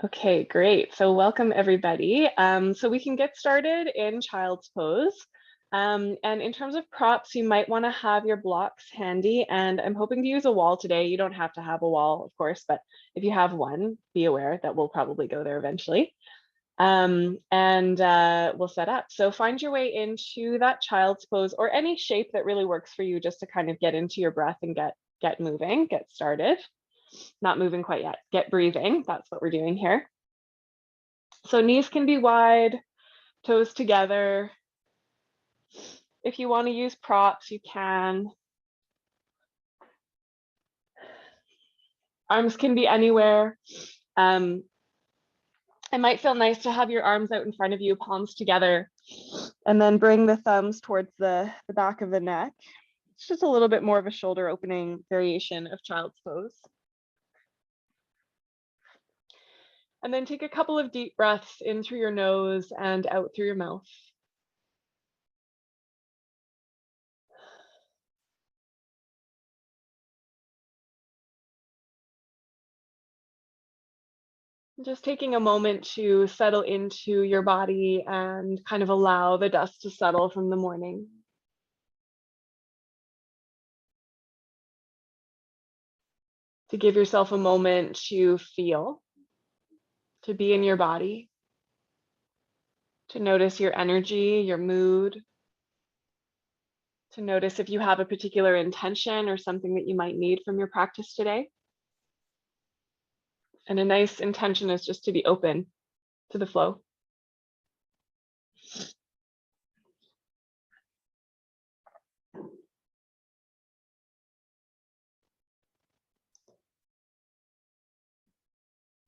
Okay, great. So welcome everybody. So we can get started in child's pose. And in terms of props, you might want to have your blocks handy. And I'm hoping to use a wall today. You don't have to have a wall, of course, but if you have one, be aware that we'll probably go there eventually. We'll set up. So find your way into that child's pose or any shape that really works for you, just to kind of get into your breath and get moving, get started. Not moving quite yet, get breathing. That's what we're doing here. So knees can be wide, toes together. If you want to use props, you can. Arms can be anywhere. It might feel nice to have your arms out in front of you, palms together, and then bring the thumbs towards the back of the neck. It's just a little bit more of a shoulder opening variation of child's pose. And then take a couple of deep breaths in through your nose and out through your mouth. Just taking a moment to settle into your body and kind of allow the dust to settle from the morning. To give yourself a moment to feel, to be in your body, to notice your energy, your mood, to notice if you have a particular intention or something that you might need from your practice today. And a nice intention is just to be open to the flow.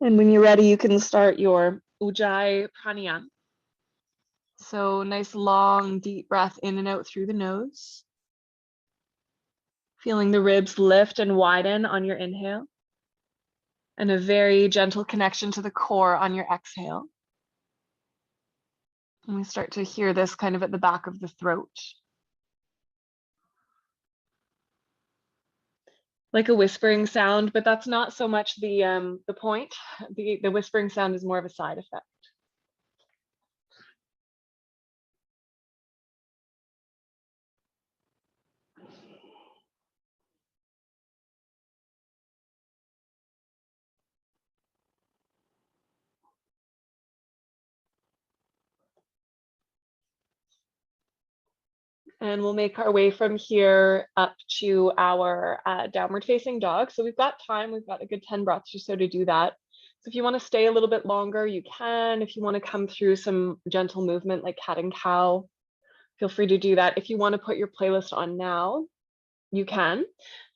And when you're ready, you can start your Ujjayi pranayama. So nice, long, deep breath in and out through the nose. Feeling the ribs lift and widen on your inhale. And a very gentle connection to the core on your exhale. And we start to hear this kind of at the back of the throat. Like a whispering sound, but that's not so much the point. The whispering sound is more of a side effect. And we'll make our way from here up to our downward facing dog. So we've got time, we've got a good 10 breaths or so to do that. So if you want to stay a little bit longer, you can. If you want to come through some gentle movement like cat and cow, feel free to do that. If you want to put your playlist on now, you can.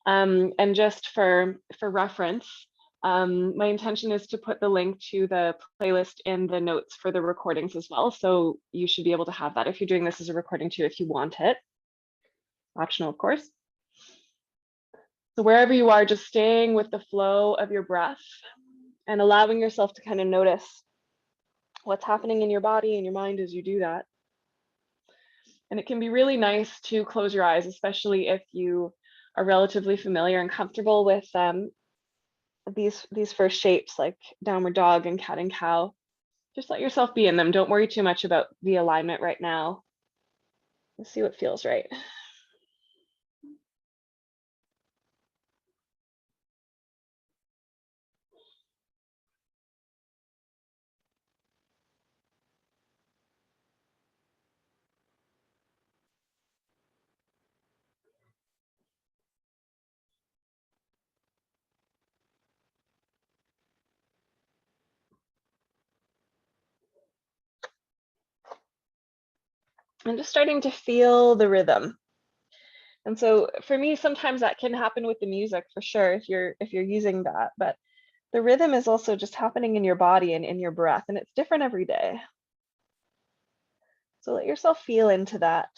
And just for reference, my intention is to put the link to the playlist in the notes for the recordings as well. So you should be able to have that if you're doing this as a recording too, if you want it. Optional, of course. So wherever you are, just staying with the flow of your breath and allowing yourself to kind of notice what's happening in your body and your mind as you do that. And it can be really nice to close your eyes, especially if you are relatively familiar and comfortable with these first shapes like downward dog and cat and cow. Just let yourself be in them. Don't worry too much about the alignment right now. Let's see what feels right. I'm just starting to feel the rhythm. And so for me, sometimes that can happen with the music for sure, if you're using that, but the rhythm is also just happening in your body and in your breath, and it's different every day. So let yourself feel into that.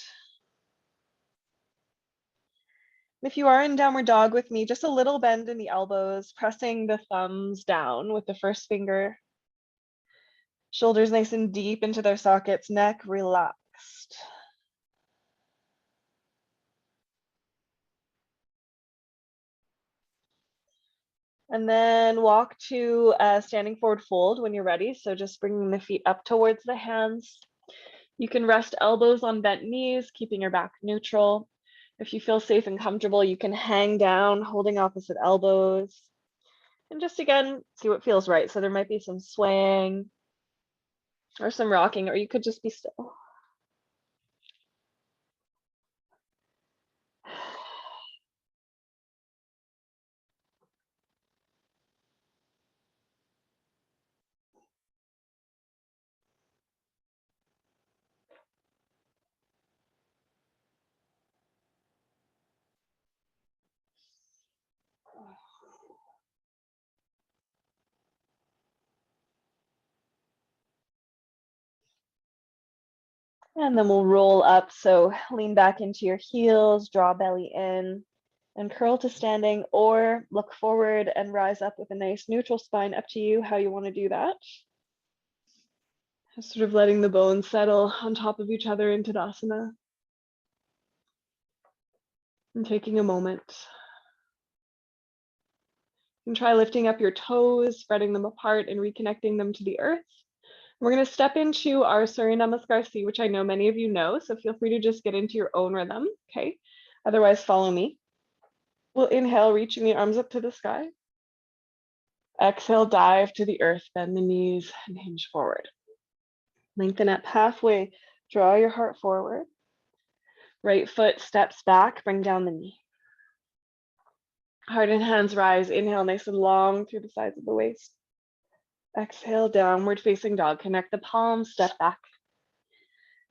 If you are in downward dog with me, just a little bend in the elbows, pressing the thumbs down with the first finger. Shoulders nice and deep into their sockets, neck relaxed. And then walk to standing forward fold when you're ready. So just bringing the feet up towards the hands. You can rest elbows on bent knees, keeping your back neutral. If you feel safe and comfortable, you can hang down, holding opposite elbows. And just again, see what feels right. So there might be some swaying or some rocking, or you could just be still. And then we'll roll up. So lean back into your heels, draw belly in, and curl to standing, or look forward and rise up with a nice neutral spine. Up to you how you want to do that. Just sort of letting the bones settle on top of each other in Tadasana. And taking a moment. You can try lifting up your toes, spreading them apart and reconnecting them to the earth. We're going to step into our Surya Namaskar C, which I know many of you know, so feel free to just get into your own rhythm, okay? Otherwise, follow me. We'll inhale, reaching the arms up to the sky. Exhale, dive to the earth, bend the knees and hinge forward. Lengthen up halfway, draw your heart forward. Right foot steps back, bring down the knee. Heart and hands rise, inhale nice and long through the sides of the waist. Exhale, downward facing dog. Connect the palms, step back.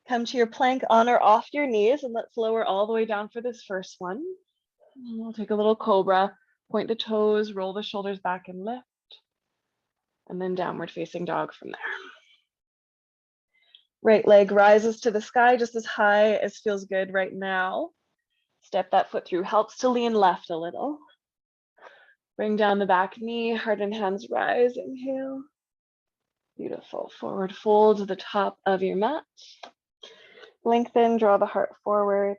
Come to your plank on or off your knees, and let's lower all the way down for this first one. And we'll take a little cobra, point the toes, roll the shoulders back and lift, and then downward facing dog from there. Right leg rises to the sky just as high as feels good right now. Step that foot through, helps to lean left a little. Bring down the back knee, heart and hands rise, inhale. Beautiful, forward fold to the top of your mat. Lengthen, draw the heart forward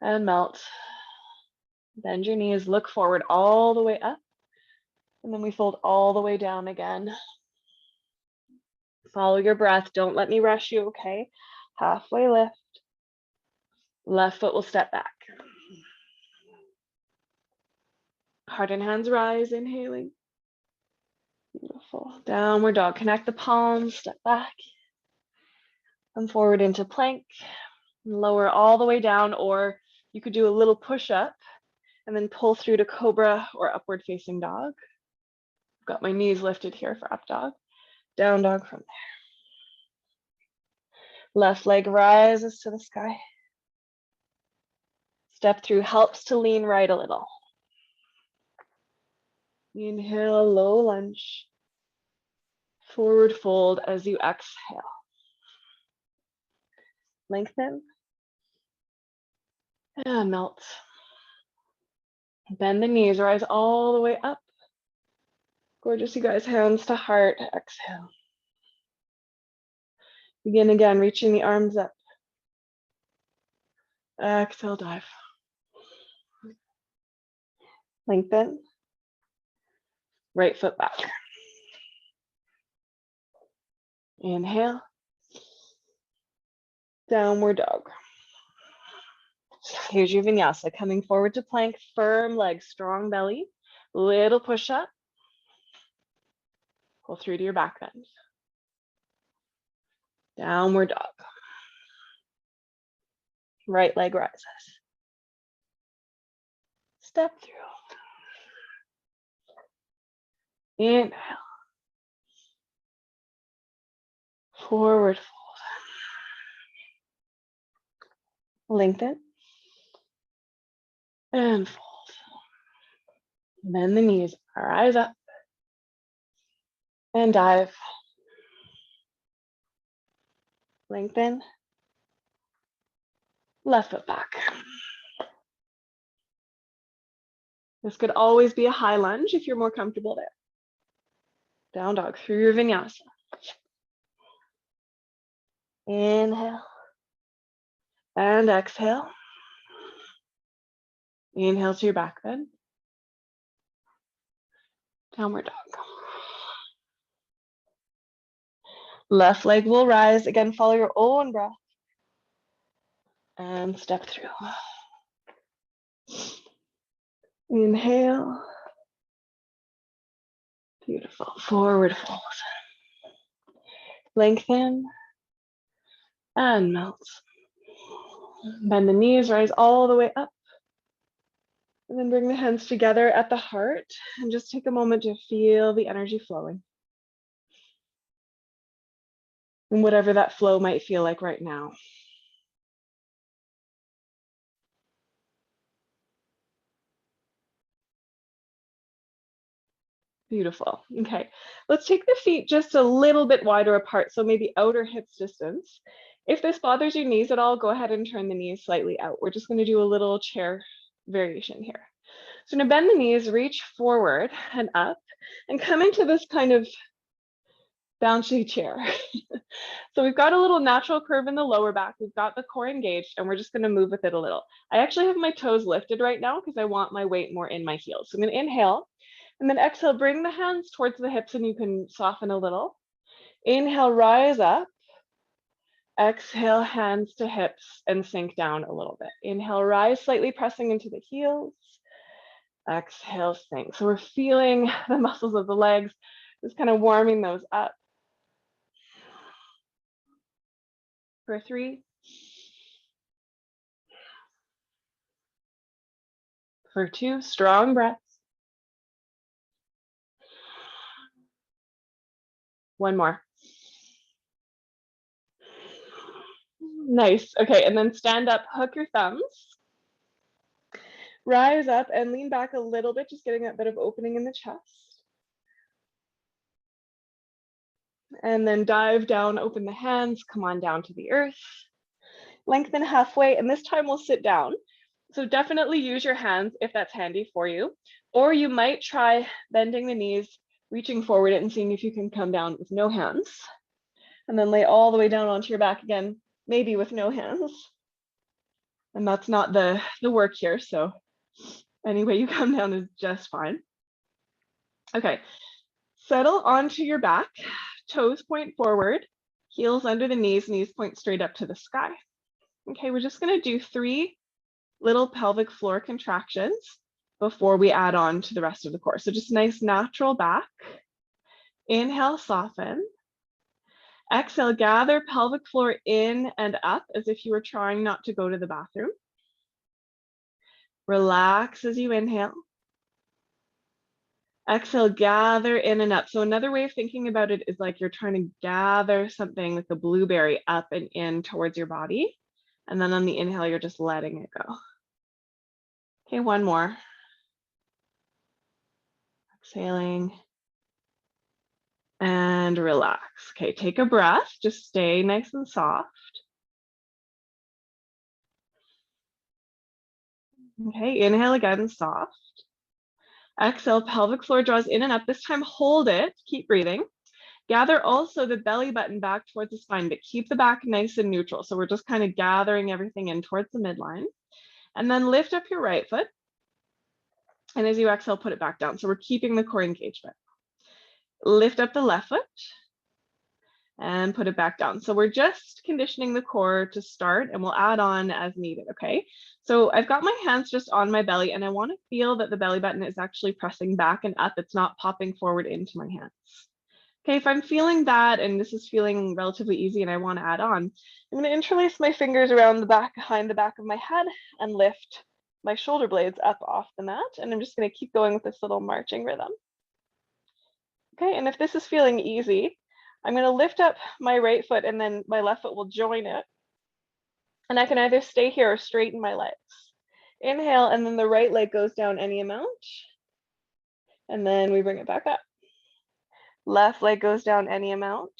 and melt. Bend your knees, look forward all the way up. And then we fold all the way down again. Follow your breath, don't let me rush you, okay? Halfway lift. Left foot will step back. Heart and hands rise, inhaling. Beautiful. Downward dog. Connect the palms, step back. Come forward into plank. Lower all the way down, or you could do a little push up and then pull through to cobra or upward facing dog. I've got my knees lifted here for up dog. Down dog from there. Left leg rises to the sky. Step through, helps to lean right a little. Inhale, low lunge. Forward fold as you exhale. Lengthen. And melt. Bend the knees, rise all the way up. Gorgeous, you guys. Hands to heart. Exhale. Begin again, reaching the arms up. Exhale, dive. Lengthen. Right foot back. Inhale. Downward dog. Here's your vinyasa. Coming forward to plank, firm legs, strong belly. Little push up. Pull through to your back bend. Downward dog. Right leg rises. Step through. Inhale. Forward fold. Lengthen. And fold. Bend the knees, rise up. And dive. Lengthen. Left foot back. This could always be a high lunge if you're more comfortable there. Down dog through your vinyasa. Inhale. And exhale. Inhale to your back bend. Downward dog. Left leg will rise. Again, follow your own breath. And step through. Inhale. Beautiful. Forward fold. Lengthen. And melt. Bend the knees, rise all the way up. And then bring the hands together at the heart. And just take a moment to feel the energy flowing. And whatever that flow might feel like right now. Beautiful. Okay, let's take the feet just a little bit wider apart, so maybe outer hips distance. If this bothers your knees at all, go ahead and turn the knees slightly out. We're just going to do a little chair variation here. So now bend the knees, reach forward and up, and come into this kind of bouncy chair. So we've got a little natural curve in the lower back. We've got the core engaged, and we're just going to move with it a little. I actually have my toes lifted right now because I want my weight more in my heels. So I'm going to inhale. And then exhale, bring the hands towards the hips and you can soften a little. Inhale, rise up. Exhale, hands to hips and sink down a little bit. Inhale, rise, slightly pressing into the heels. Exhale, sink. So we're feeling the muscles of the legs, just kind of warming those up. For 3. For 2, strong breaths. 1 more. Nice. Okay, and then stand up, hook your thumbs. Rise up and lean back a little bit, just getting that bit of opening in the chest. And then dive down, open the hands, come on down to the earth. Lengthen halfway, and this time we'll sit down. So definitely use your hands if that's handy for you. Or you might try bending the knees, reaching forward and seeing if you can come down with no hands. And then lay all the way down onto your back again, maybe with no hands. And that's not the work here, so any way you come down is just fine. Okay, settle onto your back, toes point forward, heels under the knees, knees point straight up to the sky. Okay, we're just gonna do 3 little pelvic floor contractions before we add on to the rest of the core. So just nice natural back. Inhale, soften. Exhale, gather pelvic floor in and up as if you were trying not to go to the bathroom. Relax as you inhale. Exhale, gather in and up. So another way of thinking about it is like you're trying to gather something like a blueberry up and in towards your body. And then on the inhale, you're just letting it go. Okay, 1 more. Exhaling. And relax. Okay, take a breath. Just stay nice and soft. Okay, inhale again, soft. Exhale, pelvic floor draws in and up. This time, hold it. Keep breathing. Gather also the belly button back towards the spine, but keep the back nice and neutral. So we're just kind of gathering everything in towards the midline. And then lift up your right foot. And as you exhale, put it back down. So we're keeping the core engagement. Lift up the left foot and put it back down. So we're just conditioning the core to start, and we'll add on as needed, okay? So I've got my hands just on my belly, and I want to feel that the belly button is actually pressing back and up. It's not popping forward into my hands. Okay, if I'm feeling that, and this is feeling relatively easy and I want to add on, I'm going to interlace my fingers around the back, behind the back of my head, and lift my shoulder blades up off the mat. And I'm just going to keep going with this little marching rhythm. Okay, and if this is feeling easy, I'm going to lift up my right foot and then my left foot will join it. And I can either stay here or straighten my legs. Inhale, and then the right leg goes down any amount. And then we bring it back up. Left leg goes down any amount.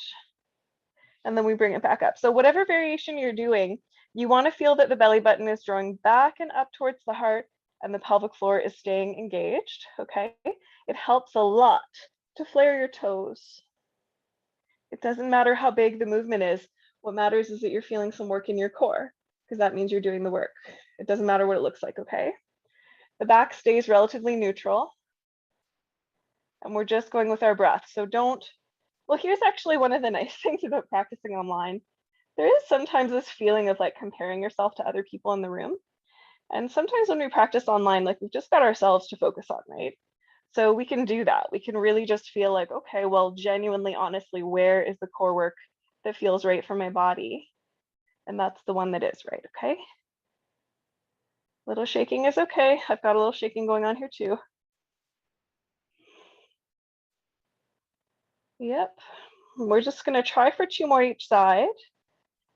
And then we bring it back up. So whatever variation you're doing, you want to feel that the belly button is drawing back and up towards the heart and the pelvic floor is staying engaged, okay? It helps a lot to flare your toes. It doesn't matter how big the movement is. What matters is that you're feeling some work in your core, because that means you're doing the work. It doesn't matter what it looks like, okay? The back stays relatively neutral. And we're just going with our breath. So don't, well, here's actually one of the nice things about practicing online. There is sometimes this feeling of like comparing yourself to other people in the room. And sometimes when we practice online, like we've just got ourselves to focus on, right? So we can do that. We can really just feel like, okay, well, genuinely, honestly, where is the core work that feels right for my body? And that's the one that is right, okay? Little shaking is okay. I've got a little shaking going on here too. Yep. We're just gonna try for 2 more each side.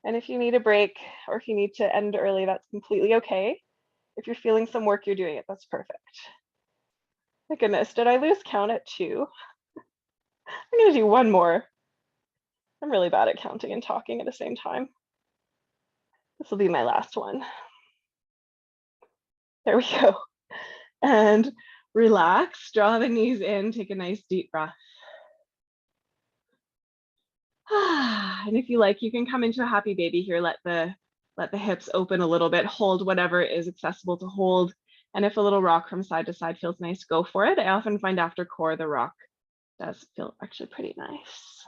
And if you need a break or if you need to end early, that's completely okay. If you're feeling some work, you're doing it, that's perfect. My goodness, did I lose count at 2? I'm gonna do 1 more. I'm really bad at counting and talking at the same time. This will be my last one. There we go. And relax, draw the knees in, take a nice deep breath. And if you like, you can come into a happy baby here. Let the hips open a little bit, hold whatever is accessible to hold. And if a little rock from side to side feels nice, go for it. I often find after core, the rock does feel actually pretty nice.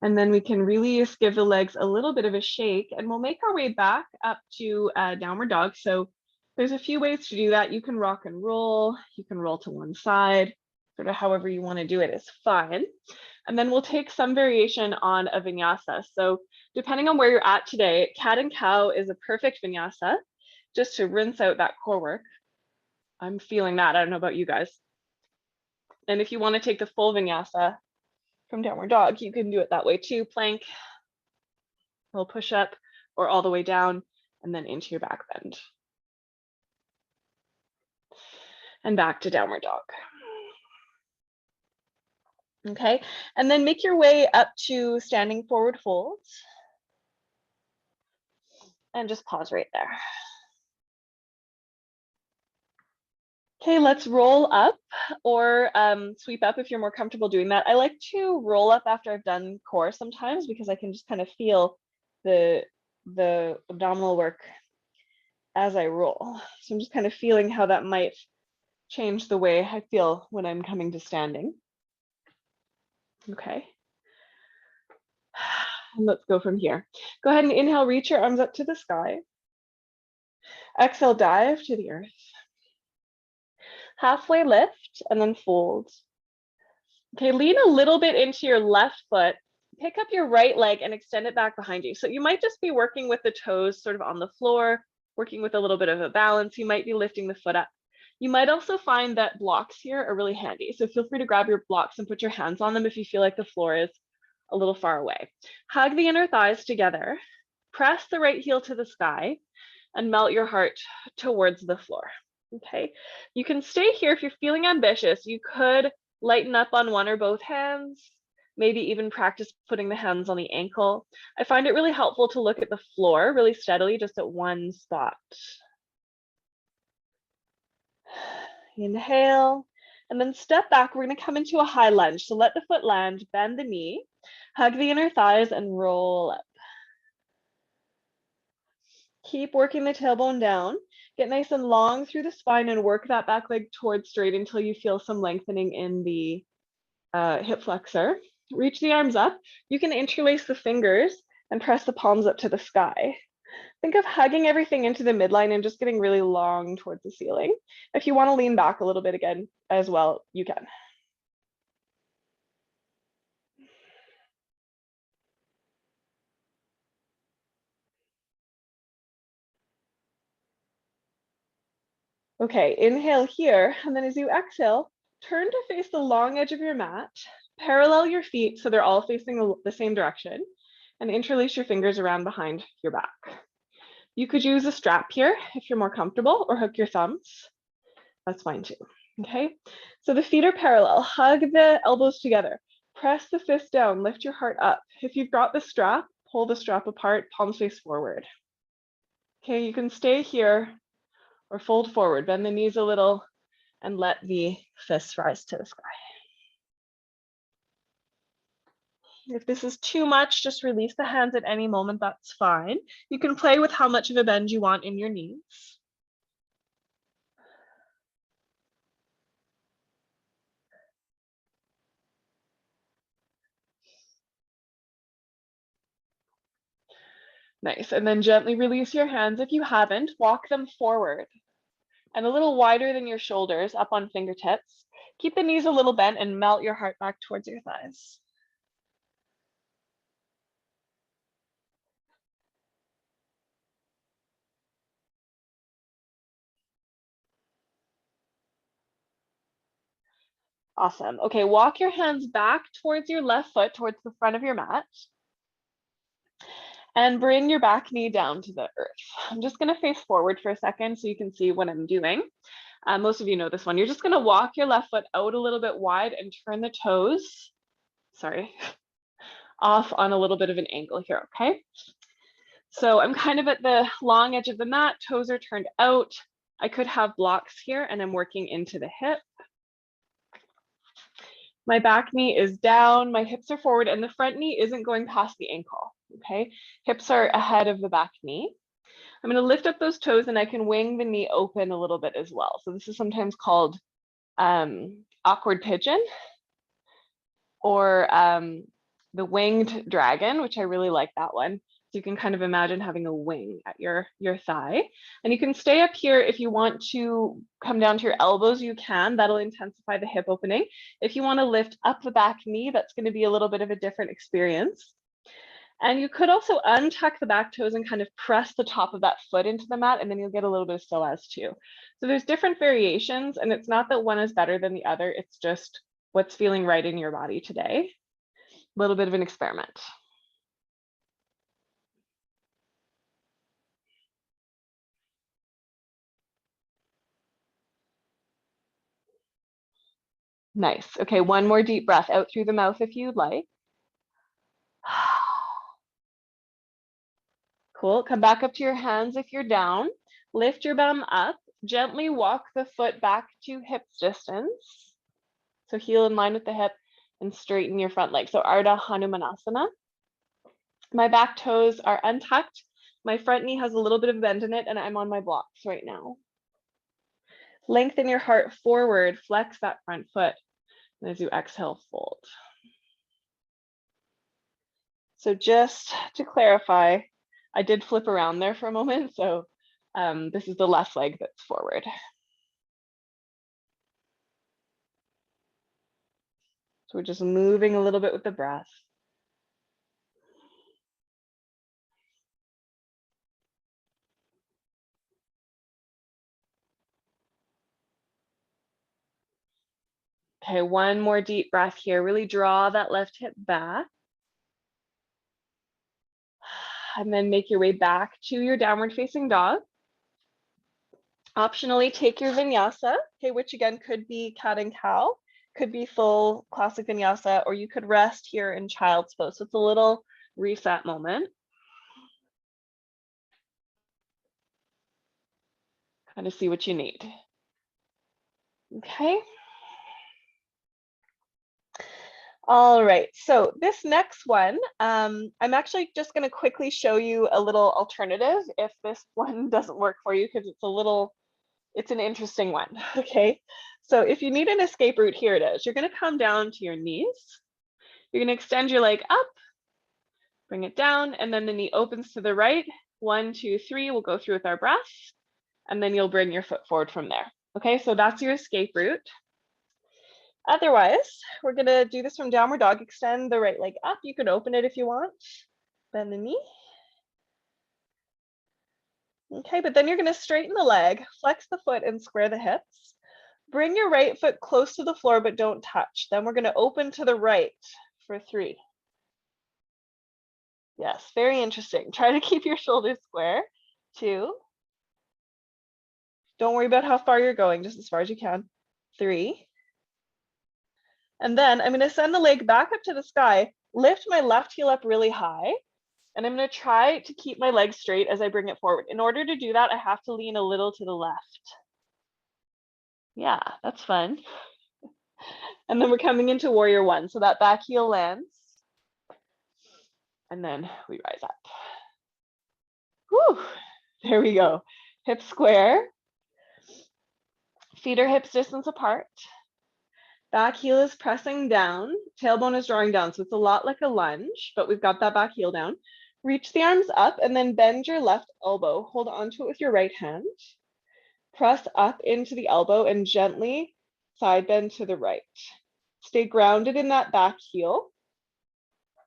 And then we can release, give the legs a little bit of a shake, and we'll make our way back up to downward dog. So there's a few ways to do that. You can rock and roll, you can roll to one side, sort of however you want to do it is fine. And then we'll take some variation on a vinyasa. So depending on where you're at today, cat and cow is a perfect vinyasa, just to rinse out that core work. I'm feeling that, I don't know about you guys. And if you want to take the full vinyasa from downward dog, you can do it that way too. Plank, a little push up, or all the way down and then into your back bend. And back to downward dog. Okay, and then make your way up to standing forward folds. And just pause right there. Okay, let's roll up or sweep up if you're more comfortable doing that. I like to roll up after I've done core sometimes because I can just kind of feel the abdominal work as I roll. So I'm just kind of feeling how that might change the way I feel when I'm coming to standing. Okay. And let's go from here. Go ahead and inhale, reach your arms up to the sky. Exhale, dive to the earth. Halfway lift and then fold. Okay, lean a little bit into your left foot. Pick up your right leg and extend it back behind you. So you might just be working with the toes sort of on the floor, working with a little bit of a balance. You might be lifting the foot up. You might also find that blocks here are really handy. So feel free to grab your blocks and put your hands on them if you feel like the floor is a little far away. Hug the inner thighs together. Press the right heel to the sky and melt your heart towards the floor. Okay, you can stay here if you're feeling ambitious. You could lighten up on one or both hands, maybe even practice putting the hands on the ankle. I find it really helpful to look at the floor really steadily, just at one spot. Inhale, and then step back. We're going to come into a high lunge. So let the foot land, bend the knee, hug the inner thighs, and roll up. Keep working the tailbone down. Get nice and long through the spine and work that back leg towards straight until you feel some lengthening in the hip flexor. Reach the arms up. You can interlace the fingers and press the palms up to the sky. Think of hugging everything into the midline and just getting really long towards the ceiling. If you want to lean back a little bit again as well, you can. Okay, inhale here, and then as you exhale, turn to face the long edge of your mat, parallel your feet so they're all facing the same direction, and interlace your fingers around behind your back. You could use a strap here if you're more comfortable, or hook your thumbs. That's fine too. Okay, so the feet are parallel. Hug the elbows together. Press the fist down, lift your heart up. If you've got the strap, pull the strap apart, palms face forward. Okay, you can stay here or fold forward, bend the knees a little, and let the fists rise to the sky. If this is too much, just release the hands at any moment, that's fine. You can play with how much of a bend you want in your knees. Nice, and then gently release your hands. If you haven't, walk them forward and a little wider than your shoulders, up on fingertips. Keep the knees a little bent and melt your heart back towards your thighs. Awesome. Okay, walk your hands back towards your left foot, towards the front of your mat. And bring your back knee down to the earth. I'm just gonna face forward for a second so you can see what I'm doing. Most of you know this one. You're just gonna walk your left foot out a little bit wide and turn the toes, off on a little bit of an angle here, okay? So I'm kind of at the long edge of the mat, toes are turned out. I could have blocks here and I'm working into the hip. My back knee is down, my hips are forward, and the front knee isn't going past the ankle, okay? Hips are ahead of the back knee. I'm gonna lift up those toes and I can wing the knee open a little bit as well. So this is sometimes called awkward pigeon, or the winged dragon, which I really like that one. So you can kind of imagine having a wing at your thigh. And you can stay up here. If you want to come down to your elbows, you can. That'll intensify the hip opening. If you want to lift up the back knee, that's going to be a little bit of a different experience. And you could also untuck the back toes and kind of press the top of that foot into the mat, and then you'll get a little bit of psoas too. So there's different variations, and it's not that one is better than the other. It's just what's feeling right in your body today. A little bit of an experiment. Nice. Okay, one more deep breath out through the mouth if you'd like. Cool. Come back up to your hands if you're down. Lift your bum up. Gently walk the foot back to hips distance. So heel in line with the hip and straighten your front leg. So Ardha Hanumanasana. My back toes are untucked. My front knee has a little bit of bend in it, and I'm on my blocks right now. Lengthen your heart forward, flex that front foot. And as you exhale, fold. So just to clarify, I did flip around there for a moment. So this is the left leg that's forward. So we're just moving a little bit with the breath. Okay, one more deep breath here. Really draw that left hip back. And then make your way back to your downward facing dog. Optionally, take your vinyasa, okay, which again could be cat and cow, could be full classic vinyasa, or you could rest here in child's pose. So it's a little reset moment. Kind of see what you need. Okay. All right, so this next one, I'm actually just going to quickly show you a little alternative if this one doesn't work for you, because it's an interesting one. Okay, so if you need an escape route, here it is. You're going to come down to your knees. You're going to extend your leg up, bring it down, and then the knee opens to the right. 1, 2, 3, we'll go through with our breath, and then you'll bring your foot forward from there. Okay, so that's your escape route. Otherwise, we're going to do this from downward dog. Extend the right leg up. You can open it if you want. Bend the knee. Okay, but then you're going to straighten the leg, flex the foot, and square the hips. Bring your right foot close to the floor, but don't touch. Then we're going to open to the right for 3. Yes, very interesting. Try to keep your shoulders square. 2. Don't worry about how far you're going, just as far as you can. 3. And then I'm going to send the leg back up to the sky, lift my left heel up really high, and I'm going to try to keep my leg straight as I bring it forward. In order to do that, I have to lean a little to the left. Yeah, that's fun. And then we're coming into warrior 1. So that back heel lands. And then we rise up. Whew, there we go. Hips square. Feet are hips distance apart. Back heel is pressing down. Tailbone is drawing down. So it's a lot like a lunge, but we've got that back heel down. Reach the arms up and then bend your left elbow. Hold onto it with your right hand. Press up into the elbow and gently side bend to the right. Stay grounded in that back heel.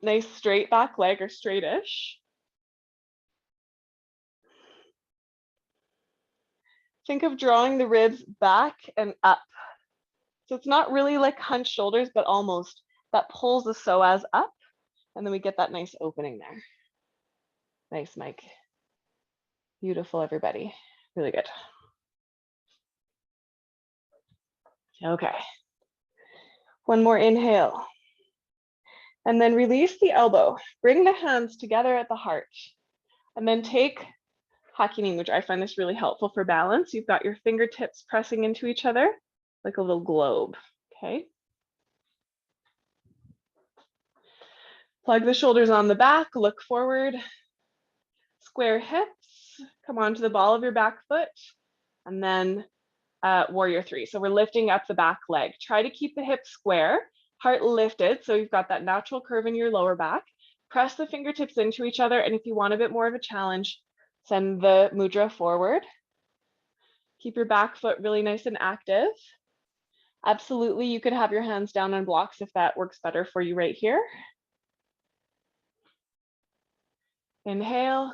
Nice straight back leg or straightish. Think of drawing the ribs back and up. So it's not really like hunched shoulders, but almost. That pulls the psoas up, and then we get that nice opening there. Nice, Mike. Beautiful, everybody. Really good. Okay. One more inhale. And then release the elbow. Bring the hands together at the heart. And then take hockey knee mudra. I find this really helpful for balance. You've got your fingertips pressing into each other like a little globe. Okay. Plug the shoulders on the back, look forward, square hips, come onto the ball of your back foot, and then warrior three. So we're lifting up the back leg. Try to keep the hips square, heart lifted, so you've got that natural curve in your lower back. Press the fingertips into each other, and if you want a bit more of a challenge, send the mudra forward. Keep your back foot really nice and active. Absolutely, you could have your hands down on blocks if that works better for you right here. Inhale,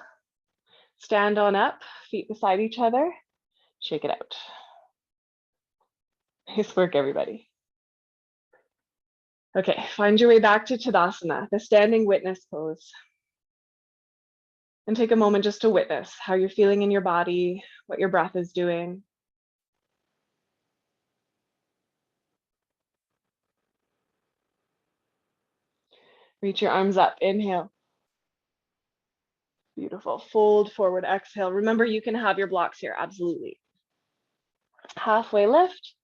stand on up, feet beside each other, shake it out. Nice work, everybody. Okay, find your way back to Tadasana, the standing witness pose. And take a moment just to witness how you're feeling in your body, what your breath is doing. Reach your arms up, inhale. Beautiful, fold forward, exhale. Remember, you can have your blocks here, absolutely. Halfway lift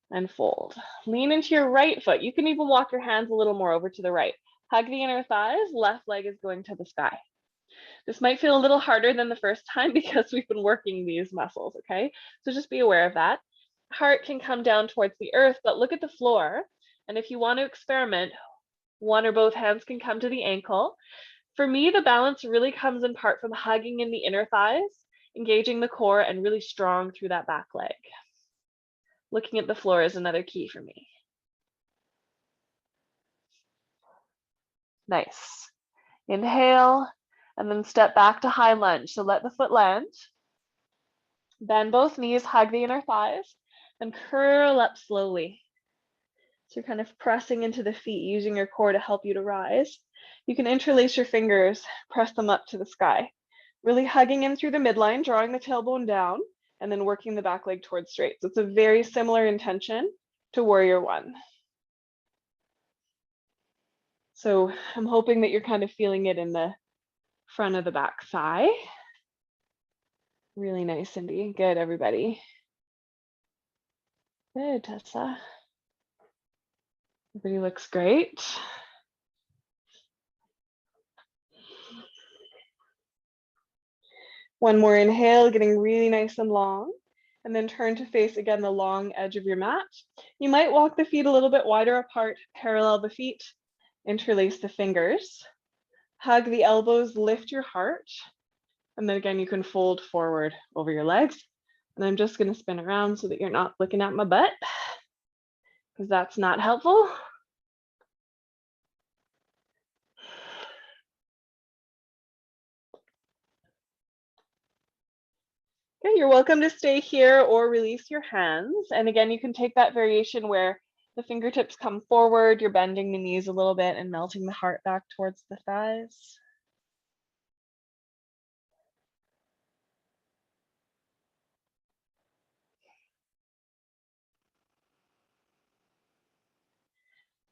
and fold. Lean into your right foot. You can even walk your hands a little more over to the right. Hug the inner thighs, left leg is going to the sky. This might feel a little harder than the first time because we've been working these muscles, okay? So just be aware of that. Heart can come down towards the earth, but look at the floor. And if you want to experiment, one or both hands can come to the ankle. For me, the balance really comes in part from hugging in the inner thighs, engaging the core, and really strong through that back leg. Looking at the floor is another key for me. Nice. Inhale, and then step back to high lunge. So let the foot land. Bend both knees, hug the inner thighs, and curl up slowly. So you're kind of pressing into the feet, using your core to help you to rise. You can interlace your fingers, press them up to the sky. Really hugging in through the midline, drawing the tailbone down, and then working the back leg towards straight. So it's a very similar intention to warrior one. So I'm hoping that you're kind of feeling it in the front of the back thigh. Really nice, Cindy. Good, everybody. Good, Tessa. Everybody looks great. One more inhale, getting really nice and long. And then turn to face again the long edge of your mat. You might walk the feet a little bit wider apart, parallel the feet, interlace the fingers. Hug the elbows, lift your heart. And then again, you can fold forward over your legs. And I'm just going to spin around so that you're not looking at my butt, because that's not helpful. Okay, you're welcome to stay here or release your hands. And again, you can take that variation where the fingertips come forward, you're bending the knees a little bit and melting the heart back towards the thighs.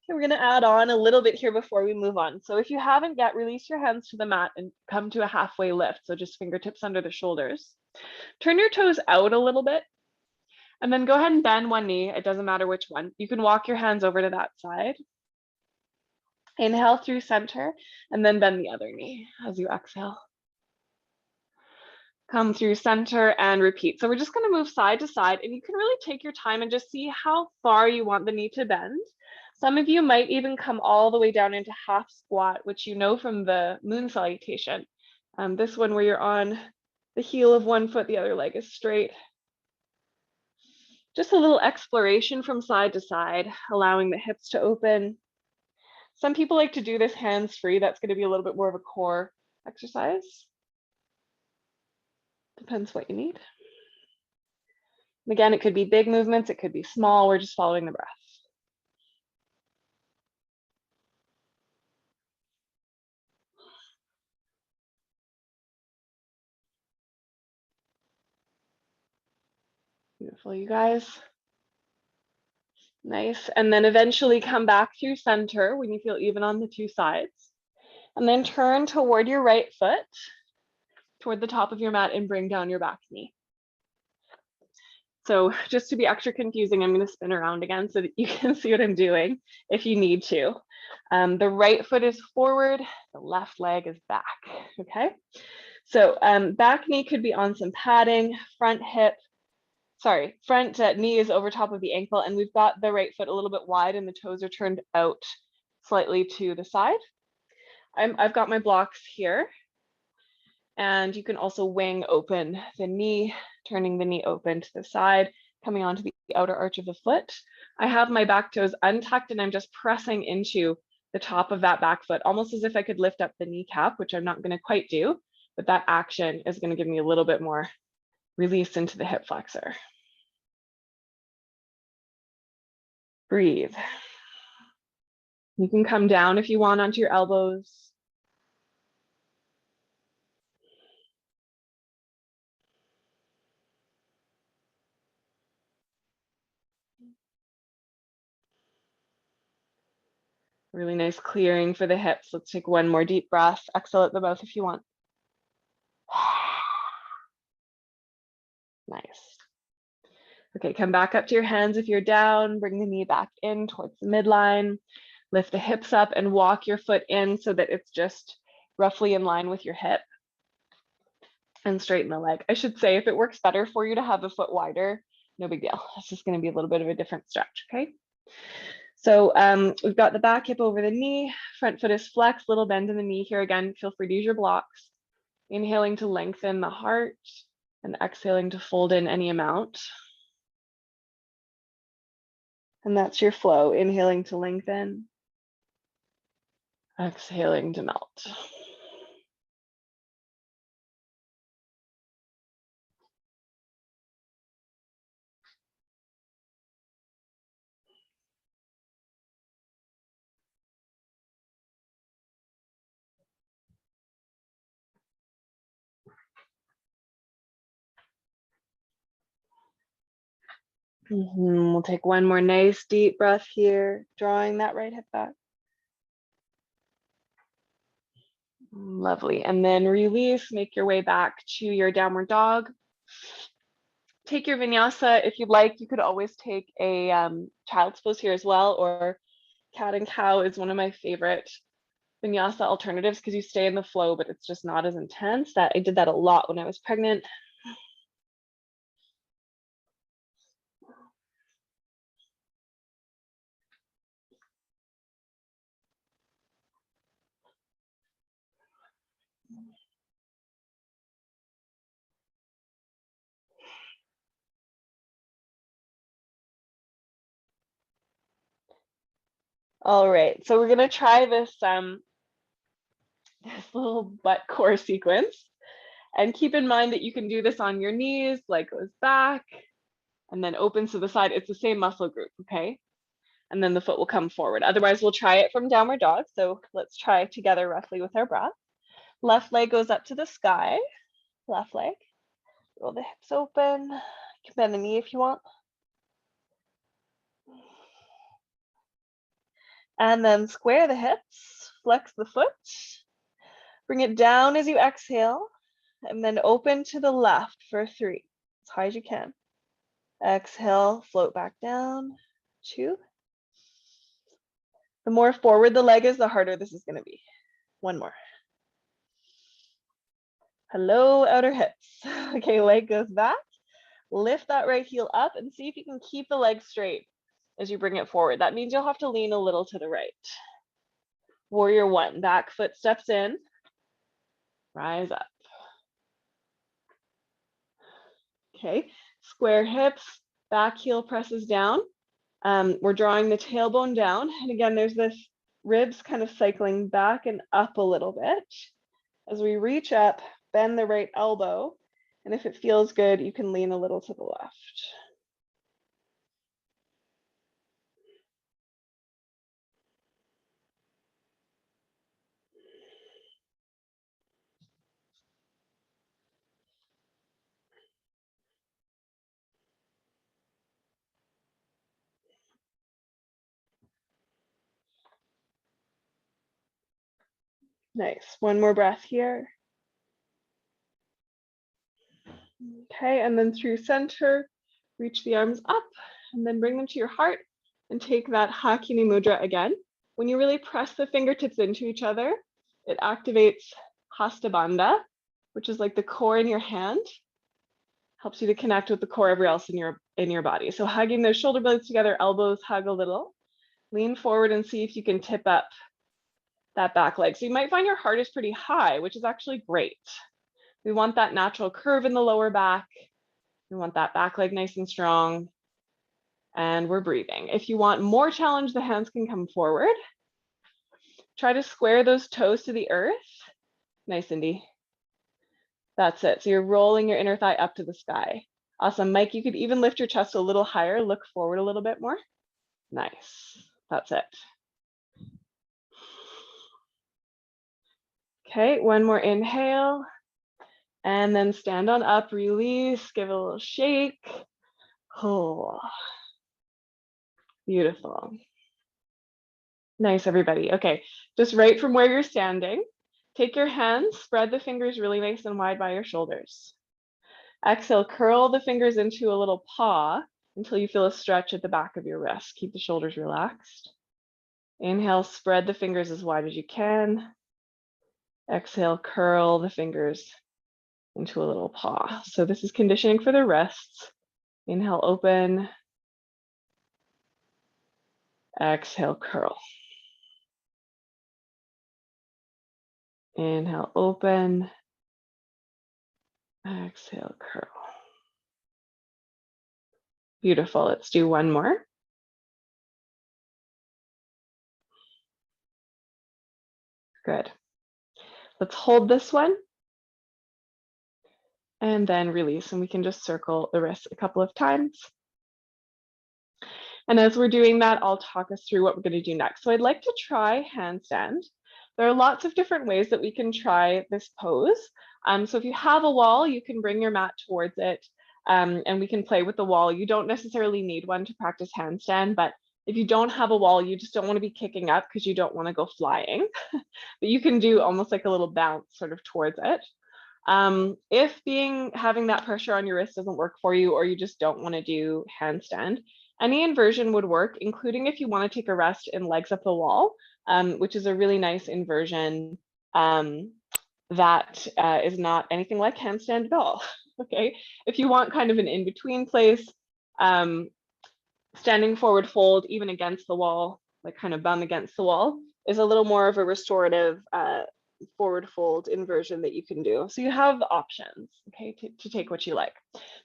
Okay, we're going to add on a little bit here before we move on. So if you haven't yet, release your hands to the mat and come to a halfway lift. So just fingertips under the shoulders. Turn your toes out a little bit. And then go ahead and bend one knee. It doesn't matter which one. You can walk your hands over to that side. Inhale through center, and then bend the other knee as you exhale. Come through center and repeat. So we're just going to move side to side, and you can really take your time and just see how far you want the knee to bend. Some of you might even come all the way down into half squat, which you know from the moon salutation. This one where you're on the heel of one foot, the other leg is straight. Just a little exploration from side to side, allowing the hips to open. Some people like to do this hands-free. That's going to be a little bit more of a core exercise. Depends what you need. And again, it could be big movements, it could be small. We're just following the breath. Beautiful, you guys. Nice. And then eventually come back through center when you feel even on the two sides. And then turn toward your right foot, toward the top of your mat, and bring down your back knee. So just to be extra confusing, I'm going to spin around again so that you can see what I'm doing if you need to. The right foot is forward, the left leg is back, okay? So back knee could be on some padding, front knee is over top of the ankle, and we've got the right foot a little bit wide and the toes are turned out slightly to the side. I've got my blocks here, and you can also wing open the knee, turning the knee open to the side, coming onto the outer arch of the foot. I have my back toes untucked and I'm just pressing into the top of that back foot, almost as if I could lift up the kneecap, which I'm not going to quite do, but that action is going to give me a little bit more release into the hip flexor. Breathe. You can come down if you want onto your elbows. Really nice clearing for the hips. Let's take one more deep breath. Exhale at the mouth if you want. Nice. Okay, come back up to your hands if you're down. Bring the knee back in towards the midline. Lift the hips up and walk your foot in so that it's just roughly in line with your hip. And straighten the leg. I should say, if it works better for you to have the foot wider, no big deal. It's just going to be a little bit of a different stretch, okay? So we've got the back hip over the knee, front foot is flexed, little bend in the knee here. Again, feel free to use your blocks. Inhaling to lengthen the heart and exhaling to fold in any amount. And that's your flow. Inhaling to lengthen, exhaling to melt. We'll take one more nice deep breath here, drawing that right hip back. Lovely. And then release, make your way back to your downward dog. Take your vinyasa. If you'd like, you could always take a child's pose here as well, or cat and cow is one of my favorite vinyasa alternatives because you stay in the flow, but it's just not as intense. I did that a lot when I was pregnant. All right, so we're gonna try this this little butt core sequence, and keep in mind that you can do this on your knees, leg goes back, and then opens to the side. It's the same muscle group, okay? And then the foot will come forward. Otherwise, we'll try it from downward dog. So let's try together roughly with our breath. Left leg goes up to the sky, left leg. Roll the hips open. You can bend the knee if you want. And then square the hips, flex the foot. Bring it down as you exhale, and then open to the left for 3, as high as you can. Exhale, float back down, 2. The more forward the leg is, the harder this is going to be. One more. Hello, outer hips. Okay, leg goes back. Lift that right heel up and see if you can keep the leg straight as you bring it forward. That means you'll have to lean a little to the right. Warrior one, back foot steps in, rise up. Okay, square hips, back heel presses down. We're drawing the tailbone down. And again, there's this ribs kind of cycling back and up a little bit. As we reach up, bend the right elbow. And if it feels good, you can lean a little to the left. Nice. One more breath here. Okay, and then through center, reach the arms up and then bring them to your heart and take that Hakini Mudra again. When you really press the fingertips into each other, it activates Hasta Bandha, which is like the core in your hand, helps you to connect with the core everywhere else in your body. So hugging those shoulder blades together, elbows hug a little, lean forward and see if you can tip up that back leg. So you might find your heart is pretty high, which is actually great. We want that natural curve in the lower back. We want that back leg nice and strong. And we're breathing. If you want more challenge, the hands can come forward. Try to square those toes to the earth. Nice, Indy. That's it. So you're rolling your inner thigh up to the sky. Awesome. Mike, you could even lift your chest a little higher. Look forward a little bit more. Nice. That's it. Okay, one more inhale. And then stand on up, release, give it a little shake. Oh, beautiful. Nice, everybody. Okay, just right from where you're standing, take your hands, spread the fingers really nice and wide by your shoulders. Exhale, curl the fingers into a little paw until you feel a stretch at the back of your wrist. Keep the shoulders relaxed. Inhale, spread the fingers as wide as you can. Exhale, curl the fingers into a little paw. So this is conditioning for the wrists. Inhale, open. Exhale, curl. Inhale, open. Exhale, curl. Beautiful. Let's do one more. Good. Let's hold this one. And then release. And we can just circle the wrist a couple of times. And as we're doing that, I'll talk us through what we're going to do next. So I'd like to try handstand. There are lots of different ways that we can try this pose. So if you have a wall, you can bring your mat towards it and we can play with the wall. You don't necessarily need one to practice handstand, but if you don't have a wall, you just don't want to be kicking up because you don't want to go flying. But you can do almost like a little bounce sort of towards it. If having that pressure on your wrist doesn't work for you, or you just don't want to do handstand, any inversion would work, including if you want to take a rest in legs up the wall, which is a really nice inversion that is not anything like handstand at all. Okay, if you want kind of an in-between place, standing forward fold, even against the wall, like kind of bum against the wall, is a little more of a restorative forward fold inversion that you can do. So you have options, okay, to take what you like.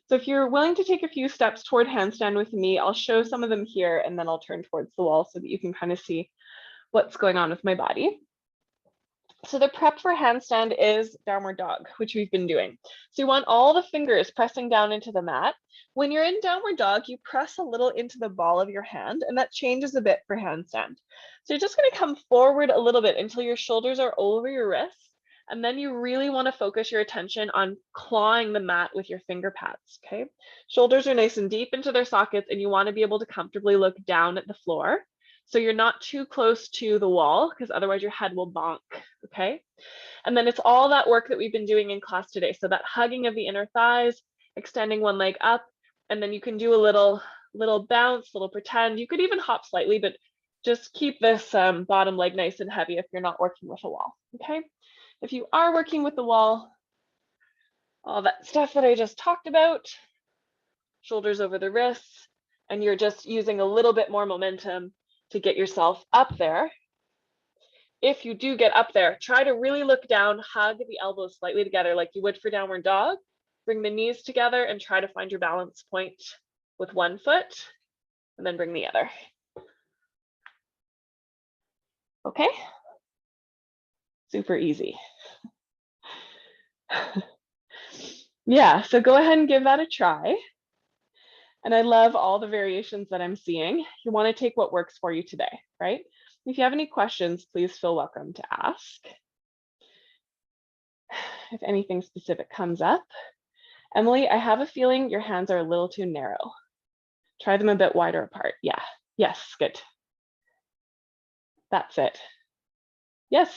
So if you're willing to take a few steps toward handstand with me, I'll show some of them here and then I'll turn towards the wall so that you can kind of see what's going on with my body. So the prep for handstand is downward dog, which we've been doing. So you want all the fingers pressing down into the mat. When you're in downward dog, you press a little into the ball of your hand, and that changes a bit for handstand. So you're just going to come forward a little bit until your shoulders are over your wrists. And then you really want to focus your attention on clawing the mat with your finger pads, okay? Shoulders are nice and deep into their sockets, and you want to be able to comfortably look down at the floor. So you're not too close to the wall because otherwise your head will bonk, okay? And then it's all that work that we've been doing in class today. So that hugging of the inner thighs, extending one leg up, and then you can do a little bounce, little pretend. You could even hop slightly, but just keep this bottom leg nice and heavy if you're not working with a wall, okay? If you are working with the wall, all that stuff that I just talked about, shoulders over the wrists, and you're just using a little bit more momentum to get yourself up there. If you do get up there, try to really look down, hug the elbows slightly together like you would for downward dog. Bring the knees together and try to find your balance point with one foot, and then bring the other. Okay? Super easy. Yeah, so go ahead and give that a try. And I love all the variations that I'm seeing. You want to take what works for you today, right? If you have any questions, please feel welcome to ask. If anything specific comes up. Emily, I have a feeling your hands are a little too narrow. Try them a bit wider apart. Yeah, yes, good. That's it. Yes.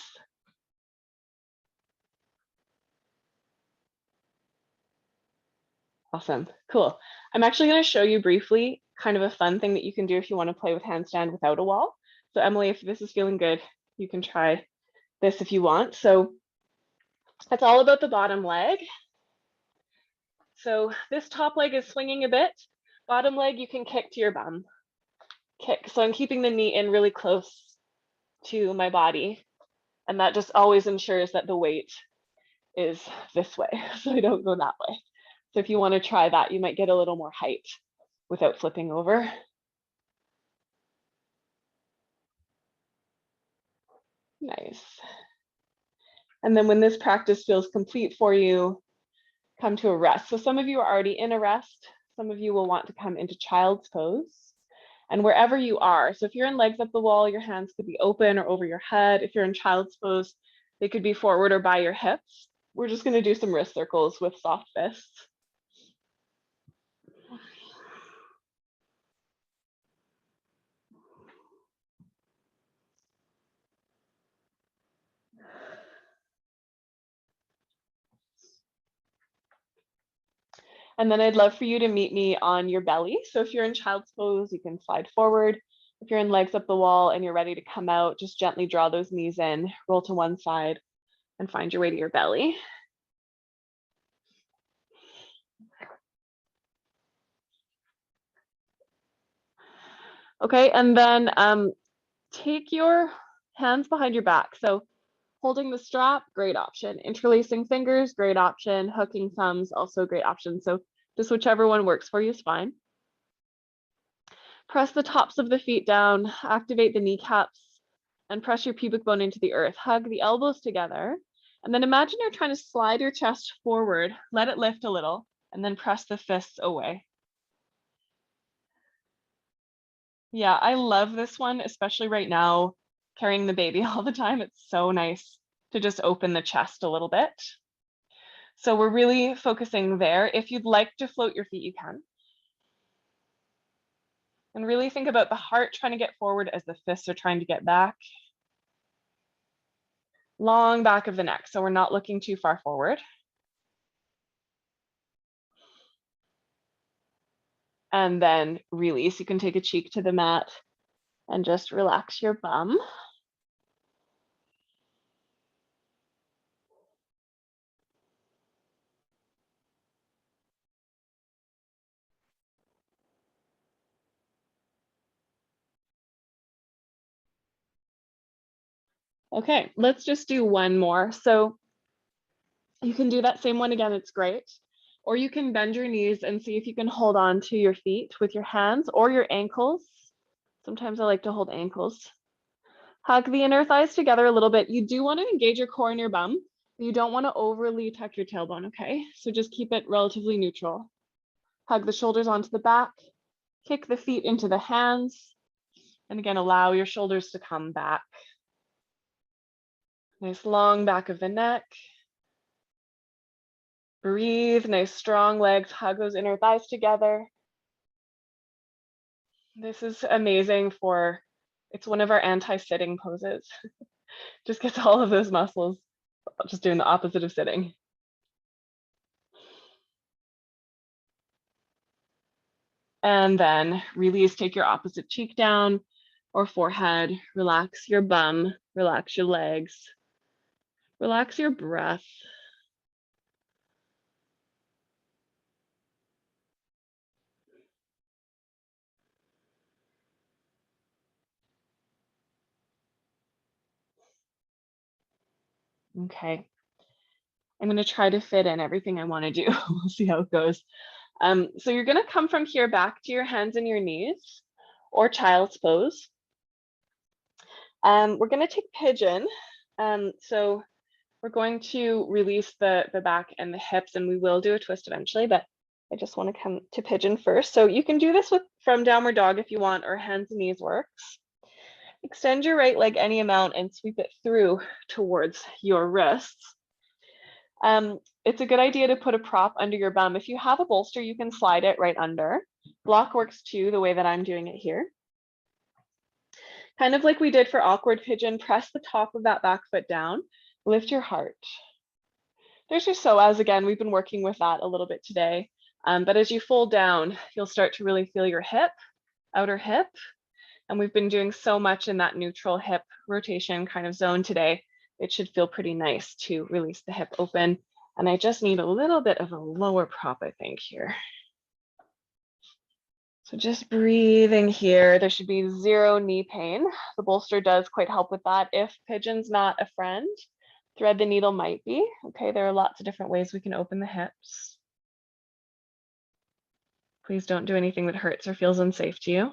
Awesome, cool. I'm actually going to show you briefly kind of a fun thing that you can do if you want to play with handstand without a wall. So Emily, if this is feeling good, you can try this if you want. So it's all about the bottom leg. So this top leg is swinging a bit. Bottom leg, you can kick to your bum. Kick. So I'm keeping the knee in really close to my body. And that just always ensures that the weight is this way, so I don't go that way. So if you want to try that, you might get a little more height without flipping over. Nice. And then when this practice feels complete for you, come to a rest. So some of you are already in a rest. Some of you will want to come into child's pose. And wherever you are, so if you're in legs up the wall, your hands could be open or over your head. If you're in child's pose, they could be forward or by your hips. We're just going to do some wrist circles with soft fists. And then I'd love for you to meet me on your belly. So if you're in child's pose, you can slide forward. If you're in legs up the wall and you're ready to come out, just gently draw those knees in, roll to one side, and find your way to your belly. Okay, and then take your hands behind your back. So holding the strap, great option. Interlacing fingers, great option. Hooking thumbs, also a great option. So just whichever one works for you is fine. Press the tops of the feet down, activate the kneecaps, and press your pubic bone into the earth. Hug the elbows together. And then imagine you're trying to slide your chest forward, let it lift a little, and then press the fists away. Yeah, I love this one, especially right now, carrying the baby all the time. It's so nice to just open the chest a little bit. So we're really focusing there. If you'd like to float your feet, you can. And really think about the heart trying to get forward as the fists are trying to get back. Long back of the neck, so we're not looking too far forward. And then release. You can take a cheek to the mat and just relax your bum. Okay, let's just do one more. So you can do that same one again, it's great. Or you can bend your knees and see if you can hold on to your feet with your hands or your ankles. Sometimes I like to hold ankles. Hug the inner thighs together a little bit. You do want to engage your core and your bum. But you don't want to overly tuck your tailbone, okay? So just keep it relatively neutral. Hug the shoulders onto the back. Kick the feet into the hands. And again, allow your shoulders to come back. Nice long back of the neck. Breathe, nice strong legs, hug those inner thighs together. This is amazing for, it's one of our anti-sitting poses. Just gets all of those muscles, just doing the opposite of sitting. And then release, take your opposite cheek down, or forehead. Relax your bum, relax your legs, relax your breath. Okay. I'm going to try to fit in everything I want to do. We'll see how it goes. So you're going to come from here back to your hands and your knees or child's pose. We're going to take pigeon. So we're going to release the back and the hips, and we will do a twist eventually, but I just want to come to pigeon first. So you can do this from downward dog if you want, or hands and knees works. Extend your right leg any amount and sweep it through towards your wrists. It's a good idea to put a prop under your bum. If you have a bolster, you can slide it right under. Block works too, the way that I'm doing it here. Kind of like we did for awkward pigeon, press the top of that back foot down, lift your heart. There's your psoas again. We've been working with that a little bit today. But as you fold down, you'll start to really feel your hip, outer hip. And we've been doing so much in that neutral hip rotation kind of zone today. It should feel pretty nice to release the hip open. And I just need a little bit of a lower prop, I think, here. So just breathing here. There should be zero knee pain. The bolster does quite help with that. If pigeon's not a friend, thread the needle might be. Okay, there are lots of different ways we can open the hips. Please don't do anything that hurts or feels unsafe to you.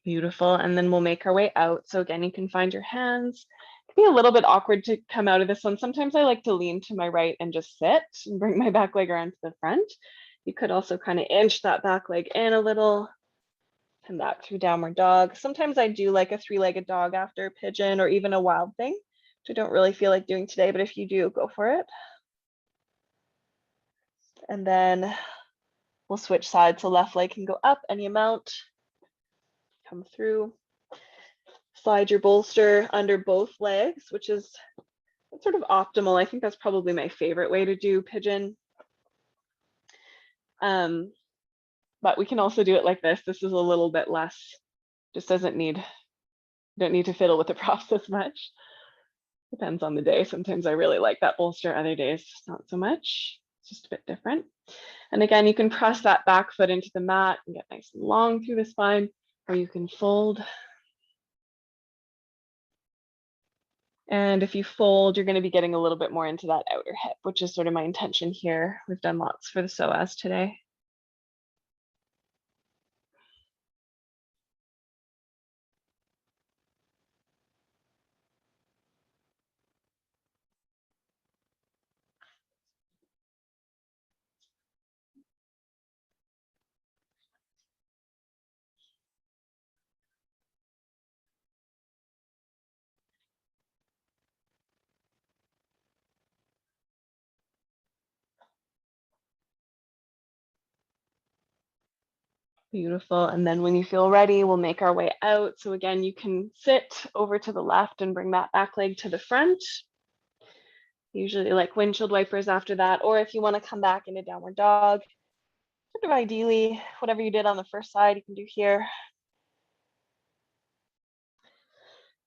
Beautiful, and then we'll make our way out. So again, you can find your hands. It can be a little bit awkward to come out of this one. Sometimes I like to lean to my right and just sit and bring my back leg around to the front. You could also kind of inch that back leg in a little, come back through downward dog. Sometimes I do like a three-legged dog after a pigeon or even a wild thing, which I don't really feel like doing today, but if you do, go for it. And then we'll switch sides. So left leg can go up any amount, come through. Slide your bolster under both legs, which is sort of optimal. I think that's probably my favorite way to do pigeon. But we can also do it like this. This is a little bit less, just don't need to fiddle with the props as much. Depends on the day. Sometimes I really like that bolster, other days not so much. It's just a bit different. And again, you can press that back foot into the mat and get nice and long through the spine, or you can fold. And if you fold, you're going to be getting a little bit more into that outer hip, which is sort of my intention here. We've done lots for the psoas today. Beautiful. And then when you feel ready, we'll make our way out. So again, you can sit over to the left and bring that back leg to the front. Usually like windshield wipers after that, or if you want to come back into downward dog, sort of ideally, whatever you did on the first side, you can do here.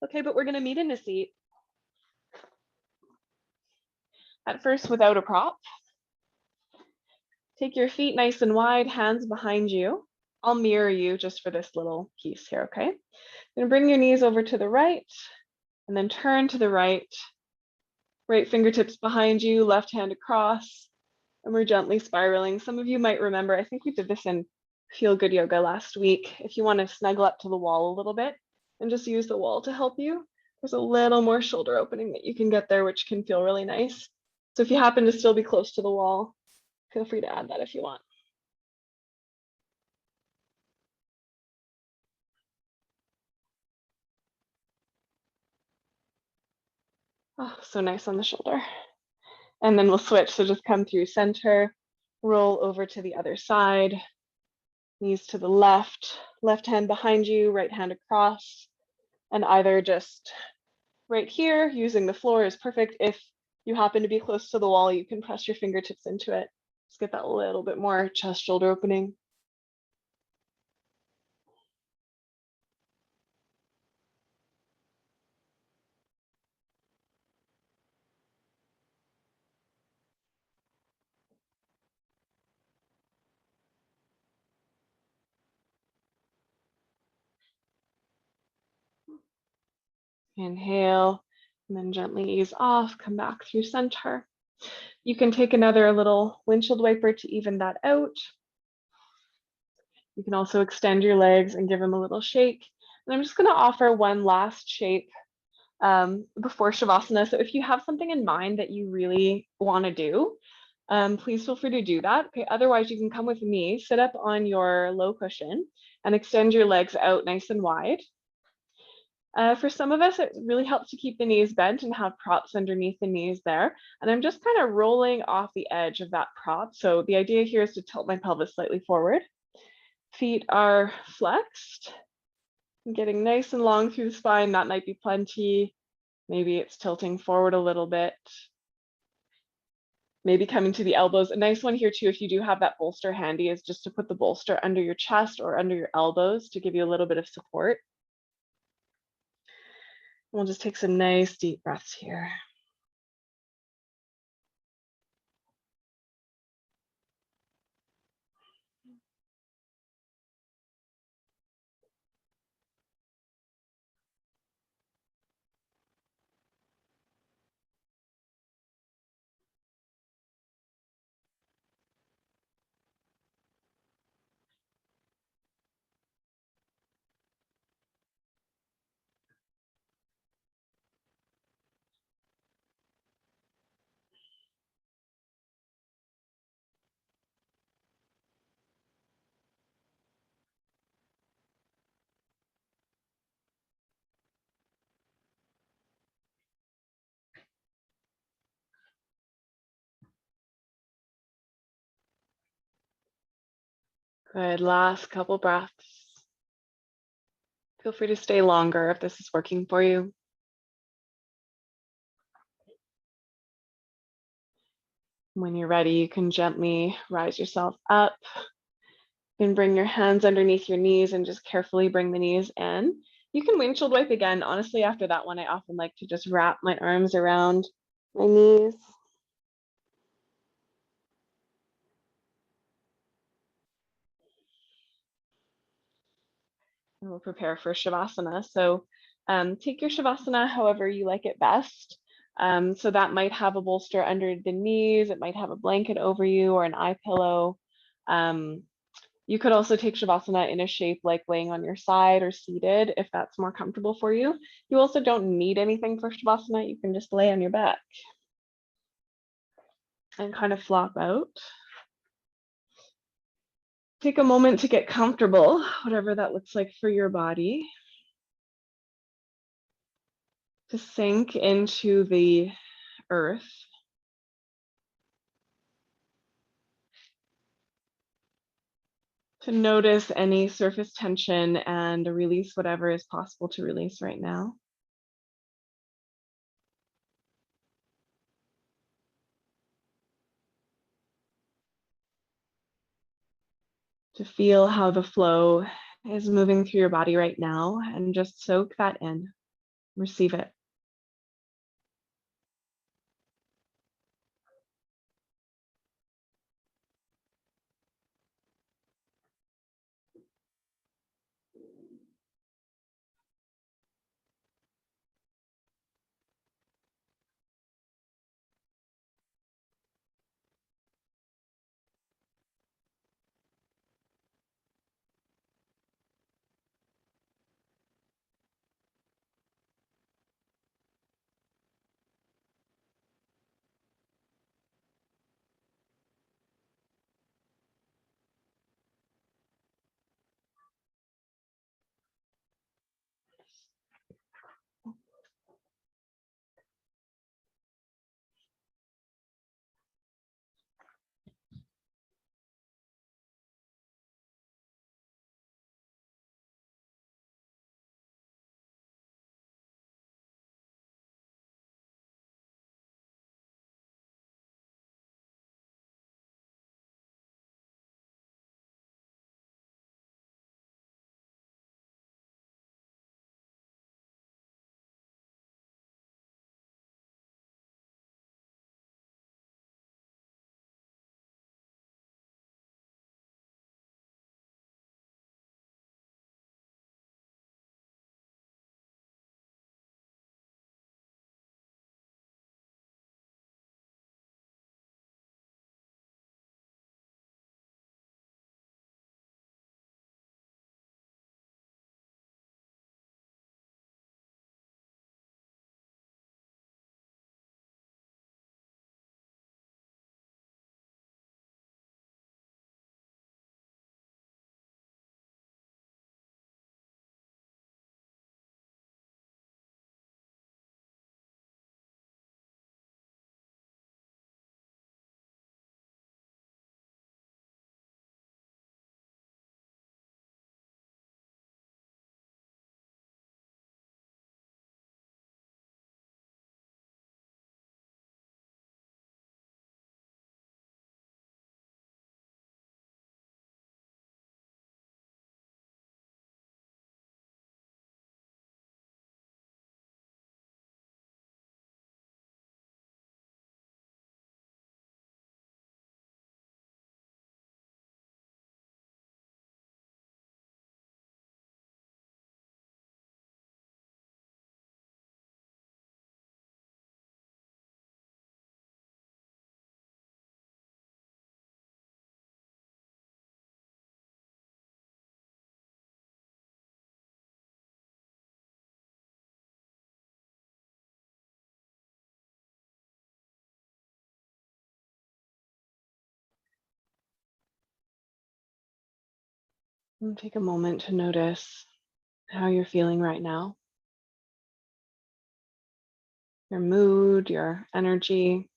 Okay, but we're going to meet in a seat. At first, without a prop. Take your feet nice and wide, hands behind you. I'll mirror you just for this little piece here, okay? You're gonna bring your knees over to the right and then turn to the right. Right fingertips behind you, left hand across, and we're gently spiraling. Some of you might remember, I think we did this in Feel Good Yoga last week. If you want to snuggle up to the wall a little bit and just use the wall to help you, there's a little more shoulder opening that you can get there, which can feel really nice. So if you happen to still be close to the wall, feel free to add that if you want. Oh, so nice on the shoulder. And then we'll switch. So just come through center, roll over to the other side. Knees to the left, left hand behind you, right hand across, and either just right here, using the floor is perfect. If you happen to be close to the wall, you can press your fingertips into it. Just get that little bit more chest shoulder opening. Inhale, and then gently ease off, come back through center. You can take another little windshield wiper to even that out. You can also extend your legs and give them a little shake. And I'm just gonna offer one last shape before Shavasana. So if you have something in mind that you really wanna do, please feel free to do that. Okay, otherwise you can come with me, sit up on your low cushion and extend your legs out nice and wide. For some of us, it really helps to keep the knees bent and have props underneath the knees there. And I'm just kind of rolling off the edge of that prop. So the idea here is to tilt my pelvis slightly forward. Feet are flexed, getting nice and long through the spine. That might be plenty. Maybe it's tilting forward a little bit. Maybe coming to the elbows. A nice one here too, if you do have that bolster handy, is just to put the bolster under your chest or under your elbows to give you a little bit of support. We'll just take some nice deep breaths here. Good, last couple breaths. Feel free to stay longer if this is working for you. When you're ready, you can gently rise yourself up and bring your hands underneath your knees and just carefully bring the knees in. You can windshield wipe again. Honestly, after that one, I often like to just wrap my arms around my knees. And we'll prepare for Shavasana. So take your Shavasana however you like it best. So that might have a bolster under the knees, it might have a blanket over you or an eye pillow. You could also take Shavasana in a shape like laying on your side or seated if that's more comfortable for you. You also don't need anything for Shavasana. You can just lay on your back and kind of flop out. Take a moment to get comfortable, whatever that looks like for your body. To sink into the earth. To notice any surface tension and release whatever is possible to release right now. To feel how the flow is moving through your body right now and just soak that in, receive it. And take a moment to notice how you're feeling right now, your mood, your energy.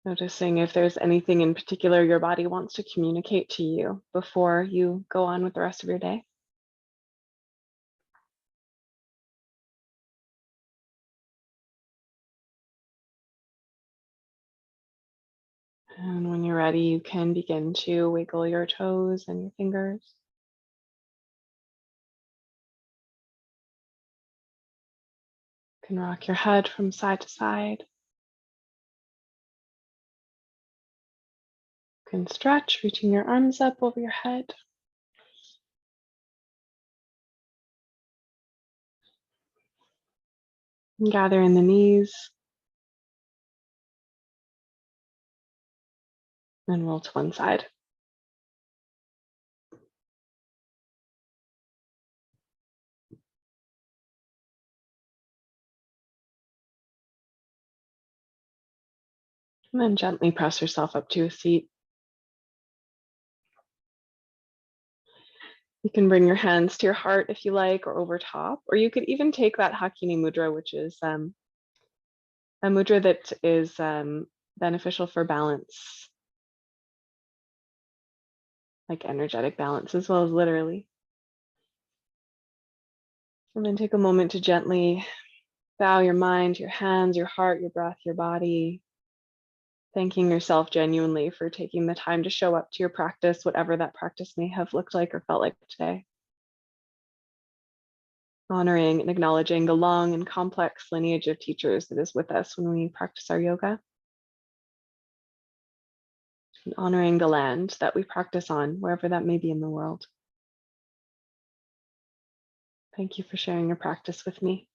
Noticing if there's anything in particular your body wants to communicate to you before you go on with the rest of your day. And when you're ready, you can begin to wiggle your toes and your fingers. You can rock your head from side to side. You can stretch, reaching your arms up over your head. And gather in the knees. And roll to one side. And then gently press yourself up to a seat. You can bring your hands to your heart if you like, or over top, or you could even take that Hakini mudra, which is a mudra that is beneficial for balance, like energetic balance as well as literally. And then take a moment to gently bow your mind, your hands, your heart, your breath, your body, thanking yourself genuinely for taking the time to show up to your practice, whatever that practice may have looked like or felt like today. Honoring and acknowledging the long and complex lineage of teachers that is with us when we practice our yoga. And honoring the land that we practice on, wherever that may be in the world. Thank you for sharing your practice with me.